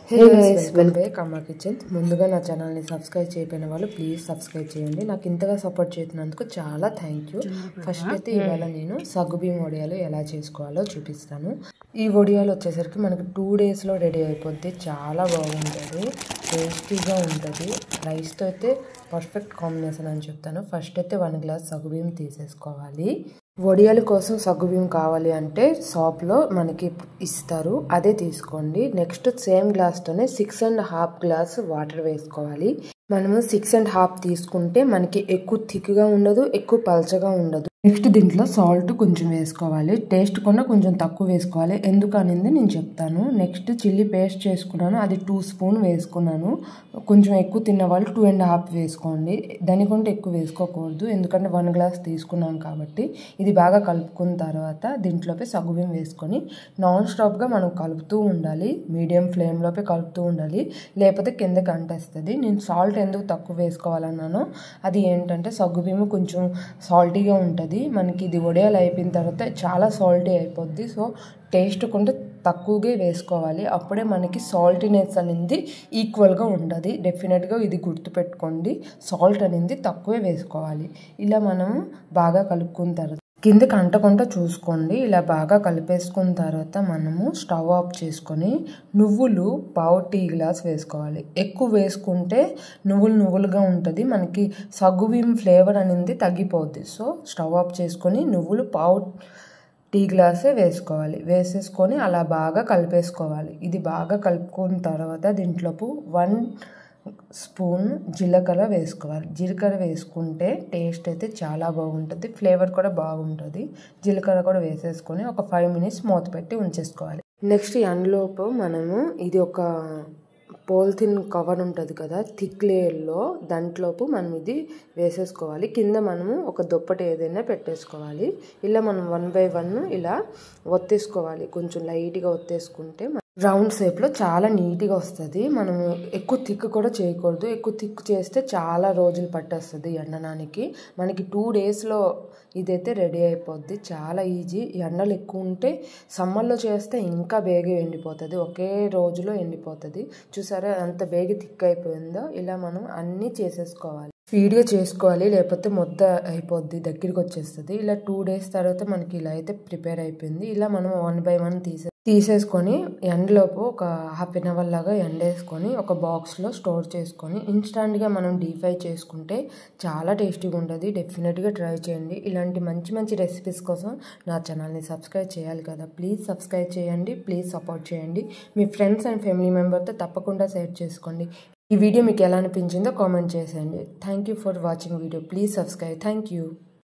Hey guys, welcome back అమ్మా kitchen. ముందుగా నా ఛానల్ని సబ్స్క్రైబ్ చేయకపోయిన వాళ్ళు ప్లీజ్ సబ్స్క్రైబ్ చేయండి. నాకు ఇంతగా సపోర్ట్ చేసినందుకు చాలా థ్యాంక్ యూ. ఫస్ట్ అయితే ఇవాళ నేను సగ్గుబియ్యం వడియాలు ఎలా చేసుకోవాలో చూపిస్తాను. ఈ వడియాలు వచ్చేసరికి మనకి 2 డేస్లో రెడీ అయిపోద్ది. చాలా బాగుంటుంది, టేస్టీగా ఉంటుంది. రైస్తో అయితే పర్ఫెక్ట్ కాంబినేషన్ అని చెప్తాను. ఫస్ట్ అయితే 1 గ్లాస్ సగ్గుబియ్యం తీసేసుకోవాలి. వడియాల కోసం సగ్గుబియ్యం కావాలి అంటే షాప్లో మనకి ఇస్తారు, అదే తీసుకోండి. నెక్స్ట్ సేమ్ గ్లాస్తోనే 6.5 గ్లాస్ వాటర్ వేసుకోవాలి. మనము 6.5 తీసుకుంటే మనకి ఎక్కువ థిక్గా ఉండదు, ఎక్కువ పల్చగా ఉండదు. నెక్స్ట్ దీంట్లో సాల్ట్ కొంచెం వేసుకోవాలి. టేస్ట్ కన్నా కొంచెం తక్కువ వేసుకోవాలి. ఎందుకనేది నేను చెప్తాను. నెక్స్ట్ చిల్లీ పేస్ట్ చేసుకున్నాను, అది 2 స్పూన్ వేసుకున్నాను. కొంచెం ఎక్కువ తిన్న వాళ్ళు 2.5 వేసుకోండి. దానికంటే ఎక్కువ వేసుకోకూడదు, ఎందుకంటే 1 గ్లాస్ తీసుకున్నాం కాబట్టి. ఇది బాగా కలుపుకున్న తర్వాత దీంట్లోపై సగ్గుబియ్యం వేసుకొని నాన్ స్టాప్గా మనం కలుపుతూ ఉండాలి. మీడియం ఫ్లేమ్లోపై కలుపుతూ ఉండాలి, లేకపోతే కిందకి అంటేస్తుంది. నేను సాల్ట్ ఎందుకు తక్కువ వేసుకోవాలన్నానో అది ఏంటంటే సగ్గుబియ్యం కొంచెం సాల్టీగా ఉంటుంది. మనకి ఇది వడియాలు అయిపోయిన తర్వాత చాలా సాల్టీ అయిపోద్ది. సో టేస్ట్ కొంటే తక్కువగా వేసుకోవాలి, అప్పుడే మనకి సాల్టీనెస్ అనేది ఈక్వల్గా ఉంటుంది. డెఫినెట్గా ఇది గుర్తుపెట్టుకోండి, సాల్ట్ అనేది తక్కువే వేసుకోవాలి. ఇలా మనం బాగా కలుపుకున్న తర్వాత కిందకి అంటకుండా చూసుకోండి. ఇలా బాగా కలిపేసుకున్న తర్వాత మనము స్టవ్ ఆఫ్ చేసుకొని నువ్వులు 1/2 టీ గ్లాస్ వేసుకోవాలి. ఎక్కువ వేసుకుంటే నువ్వులుగా ఉంటుంది, మనకి సగ్గుబియ్యం ఫ్లేవర్ అనేది తగ్గిపోద్ది. సో స్టవ్ ఆఫ్ చేసుకొని నువ్వులు 1/2 టీ గ్లాసే వేసుకోవాలి. వేసేసుకొని అలా బాగా కలిపేసుకోవాలి. ఇది బాగా కలుపుకున్న తర్వాత దీంట్లోపు 1 స్పూన్ జీలకర్ర వేసుకోవాలి. జీలకర్ర వేసుకుంటే టేస్ట్ అయితే చాలా బాగుంటుంది, ఫ్లేవర్ కూడా బాగుంటుంది. జీలకర్ర కూడా వేసేసుకొని ఒక 5 మినిట్స్ మూత పెట్టి ఉంచేసుకోవాలి. నెక్స్ట్ ఎండలోపు మనము ఇది ఒక పోలిథిన్ కవర్ ఉంటుంది కదా, థిక్ లేయర్లో, దాంట్లోపు మనం ఇది వేసేసుకోవాలి. కింద మనము ఒక దుప్పటి ఏదైనా పెట్టేసుకోవాలి. ఇలా మనం 1 బై 1 ఇలా ఒత్తేసుకోవాలి. కొంచెం లైట్గా ఒత్తేసుకుంటే రౌండ్ షేప్లో చాలా నీట్గా వస్తుంది. మనము ఎక్కువ థిక్ కూడా చేయకూడదు. ఎక్కువ థిక్ చేస్తే చాలా రోజులు పట్టేస్తుంది ఎండడానికి. మనకి 2 డేస్లో ఇదైతే రెడీ అయిపోద్ది. చాలా ఈజీ. ఎండలు ఎక్కువ ఉంటే సమ్మర్లో చేస్తే ఇంకా బేగ ఎండిపోతుంది, ఒకే రోజులో ఎండిపోతుంది. చూసారా ఎంత బేగ థిక్ అయిపోయిందో. ఇలా మనం అన్నీ చేసేసుకోవాలి, స్పీడ్గా చేసుకోవాలి, లేకపోతే ముద్ద అయిపోద్ది, దగ్గరికి వచ్చేస్తుంది. ఇలా 2 డేస్ తర్వాత మనకి ఇలా అయితే ప్రిపేర్ అయిపోయింది. ఇలా మనం 1 బై 1 తీసేసుకొని ఎండలోపు ఒక హాఫ్ అన్ అవర్ లాగా ఎండేసుకొని ఒక బాక్స్లో స్టోర్ చేసుకొని ఇన్స్టాంట్గా మనం డీప్ ఫ్రై చేసుకుంటే చాలా టేస్టీగా ఉంటుంది. డెఫినెట్గా ట్రై చేయండి. ఇలాంటి మంచి మంచి రెసిపీస్ కోసం నా ఛానల్ని సబ్స్క్రైబ్ చేయాలి కదా, ప్లీజ్ సబ్స్క్రైబ్ చేయండి, ప్లీజ్ సపోర్ట్ చేయండి. మీ ఫ్రెండ్స్ అండ్ ఫ్యామిలీ మెంబర్తో తప్పకుండా షేర్ చేసుకోండి. ఈ వీడియో మీకు ఎలా అనిపించిందో కామెంట్ చేసేయండి. Thank you for watching video. Please subscribe. Thank you.